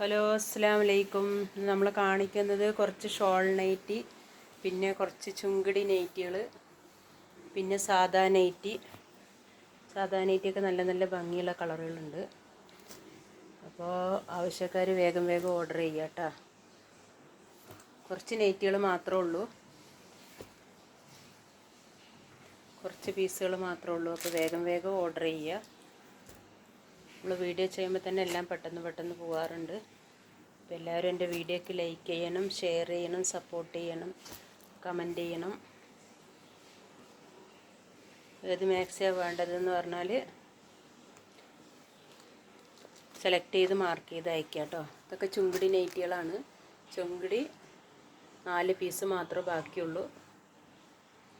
Hello അസ്സലാമു അലൈക്കും. നമ്മൾ കാണിക്കുന്നത് കുറച്ച് ഷോൾ നൈറ്റി, പിന്നെ കുറച്ച് ചുങ്കിടി നൈറ്റികൾ, പിന്നെ സാദാ നൈറ്റിയൊക്കെ നല്ല നല്ല ഭംഗിയുള്ള കളറുകളുണ്ട്. അപ്പോൾ ആവശ്യക്കാർ വേഗം വേഗം ഓർഡർ ചെയ്യുക കേട്ടോ. കുറച്ച് നൈറ്റികൾ മാത്രമേ ഉള്ളൂ, കുറച്ച് പീസുകൾ മാത്രമേ ഉള്ളൂ. അപ്പോൾ വേഗം വേഗം ഓർഡർ ചെയ്യുക. നമ്മൾ വീഡിയോ ചെയ്യുമ്പോൾ തന്നെ എല്ലാം പെട്ടെന്ന് പോകാറുണ്ട്. അപ്പോൾ എല്ലാവരും എൻ്റെ വീഡിയോക്ക് ലൈക്ക് ചെയ്യണം, ഷെയർ ചെയ്യണം, സപ്പോർട്ട് ചെയ്യണം, കമൻറ്റ് ചെയ്യണം. ഏത് മാക്സിയാണ് വേണ്ടതെന്ന് പറഞ്ഞാൽ സെലക്ട് ചെയ്ത് മാർക്ക് ചെയ്ത് അയക്കാം കേട്ടോ. ഇതൊക്കെ ചുങ്കിടി നൈറ്റികളാണ്. ചുങ്കിടി 4 പീസ് മാത്രമേ ബാക്കിയുള്ളൂ.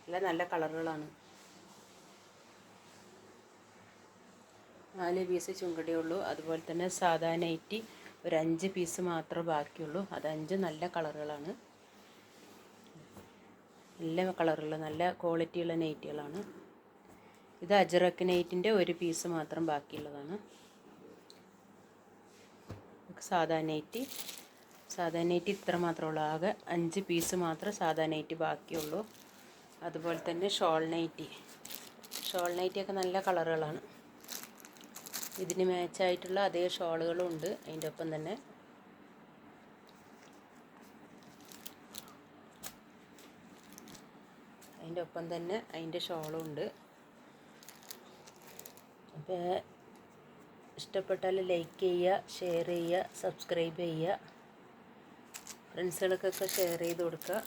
എല്ലാം നല്ല കളറുകളാണ്. 4 പീസ് ചുങ്കടിയേ ഉള്ളൂ. അതുപോലെ തന്നെ സാധാ നൈറ്റി ഒരു 5 പീസ് മാത്രമേ ബാക്കിയുള്ളൂ. അത് 5 നല്ല കളറുകളാണ്. നല്ല കളറുള്ള നല്ല ക്വാളിറ്റിയുള്ള നൈറ്റികളാണ്. ഇത് അജ്രക്ക് നൈറ്റിൻ്റെ ഒരു പീസ് മാത്രം ബാക്കിയുള്ളതാണ്. സാധാ നൈറ്റി ഇത്ര മാത്രമേ ഉള്ളൂ. ആകെ 5 പീസ് മാത്രമേ സാധാ നൈറ്റി ബാക്കിയുള്ളൂ. അതുപോലെ തന്നെ ഷോൾ നൈറ്റിയൊക്കെ നല്ല കളറുകളാണ്. ഇതിന് മാച്ചായിട്ടുള്ള അതേ ഷോളുകളും ഉണ്ട് അതിൻ്റെ ഒപ്പം തന്നെ. അതിൻ്റെ ഷോളും ഉണ്ട്. അപ്പോൾ ഇഷ്ടപ്പെട്ടാൽ ലൈക്ക് ചെയ്യുക, ഷെയർ ചെയ്യുക, സബ്സ്ക്രൈബ് ചെയ്യുക. ഫ്രണ്ട്സുകൾക്കൊക്കെ ഷെയർ ചെയ്ത് കൊടുക്കുക.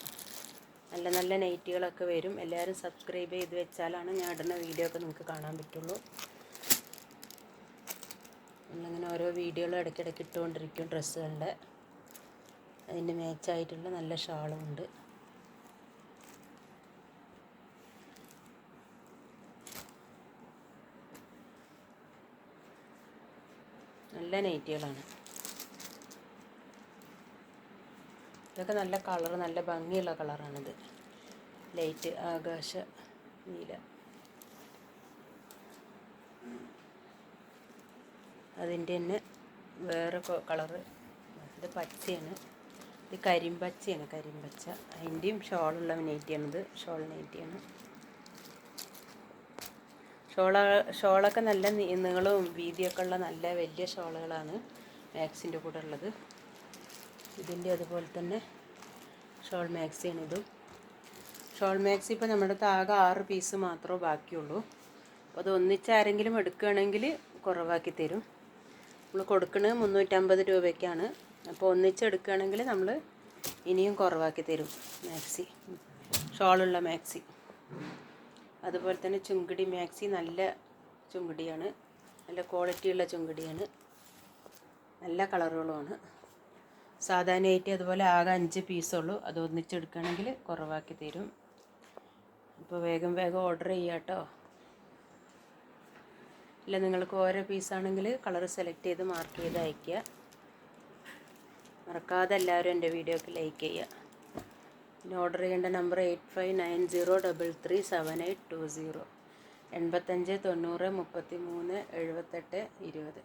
നല്ല നല്ല നൈറ്റികളൊക്കെ വരും. എല്ലാവരും സബ്സ്ക്രൈബ് ചെയ്ത് വെച്ചാലാണ് ഞാൻ ഇടുന്ന വീഡിയോ ഒക്കെ നിങ്ങൾക്ക് കാണാൻ പറ്റുള്ളൂ. നമ്മളിങ്ങനെ ഓരോ വീഡിയോകളും ഇടയ്ക്കിടയ്ക്ക് ഇട്ടുകൊണ്ടിരിക്കും ഡ്രസ്സുകളുടെ. അതിൻ്റെ മാച്ചായിട്ടുള്ള നല്ല ഷാളും ഉണ്ട്. നല്ല നൈറ്റികളാണ്. ഇതൊക്കെ നല്ല കളർ, നല്ല ഭംഗിയുള്ള കളറാണിത്. ലൈറ്റ് ആകാശ നീല, അതിൻ്റെ തന്നെ വേറെ കളറ്. ഇത് പച്ചയാണ്, ഇത് കരിമ്പച്ചയാണ്. അതിൻ്റെയും ഷോളുള്ള നൈറ്റിയാണിത്. ഷോൾ നൈറ്റിയാണ്. ഷോളൊക്കെ നല്ല നീളവും വീതിയൊക്കെ ഉള്ള നല്ല വലിയ ഷോളുകളാണ് മാക്സിൻ്റെ കൂടെ ഉള്ളത്. ഇതിൻ്റെ അതുപോലെ തന്നെ ഷോൾ മാക്സിയാണ് ഇതും. ഷോൾ മാക്സി ഇപ്പോൾ നമ്മുടെ അടുത്ത് ആകെ 6 പീസ് മാത്രമേ ബാക്കിയുള്ളൂ. അപ്പോൾ അത് ഒന്നിച്ചാരെങ്കിലും എടുക്കുകയാണെങ്കിൽ കുറവാക്കി തരും. നമ്മൾ കൊടുക്കുന്നത് 350 രൂപയ്ക്കാണ്. അപ്പോൾ ഒന്നിച്ചെടുക്കുകയാണെങ്കിൽ നമ്മൾ ഇനിയും കുറവാക്കി തരും. ഷോളുള്ള മാക്സി. അതുപോലെ തന്നെ ചുങ്കിടി മാക്സി നല്ല ചുങ്കിടിയാണ്, നല്ല ക്വാളിറ്റിയുള്ള ചുങ്കിടിയാണ്. നല്ല കളറുകളുമാണ്. സാധാ നൈറ്റി അതുപോലെ ആകെ 5 പീസുള്ളൂ. അത് ഒന്നിച്ചെടുക്കുകയാണെങ്കിൽ കുറവാക്കി തരും. അപ്പോൾ വേഗം ഓർഡർ ചെയ്യുക കേട്ടോ. ഇല്ല, നിങ്ങൾക്ക് ഓരോ പീസാണെങ്കിൽ കളർ സെലക്ട് ചെയ്ത് മാർക്ക് ചെയ്ത് അയയ്ക്കുക. മറക്കാതെ എല്ലാവരും എൻ്റെ വീഡിയോക്ക് ലൈക്ക് ചെയ്യുക. പിന്നെ ഓർഡർ ചെയ്യേണ്ട നമ്പർ 8590337820, 85 90 33 78 20.